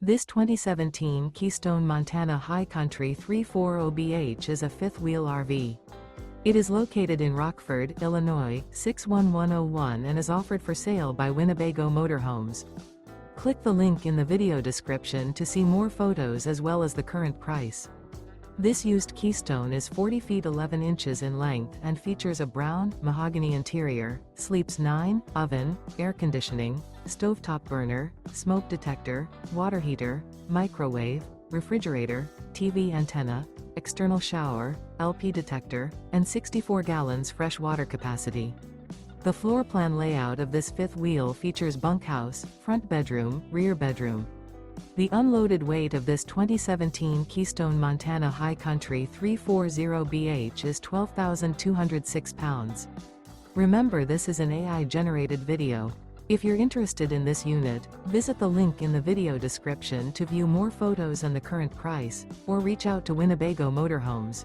This 2017 Keystone Montana High Country 340BH is a fifth-wheel RV. It is located in Rockford, Illinois, 61101 and is offered for sale by Winnebago Motorhomes. Click the link in the video description to see more photos as well as the current price. This used Keystone is 40 feet 11 inches in length and features a brown, mahogany interior, sleeps 9, oven, air conditioning, stovetop burner, smoke detector, water heater, microwave, refrigerator, TV antenna, external shower, LP detector, and 64 gallons fresh water capacity. The floor plan layout of this fifth wheel features bunkhouse, front bedroom, rear bedroom. The unloaded weight of this 2017 Keystone Montana High Country 340BH is 12,206 pounds. Remember, this is an AI-generated video. If you're interested in this unit, visit the link in the video description to view more photos and the current price, or reach out to Winnebago Motorhomes.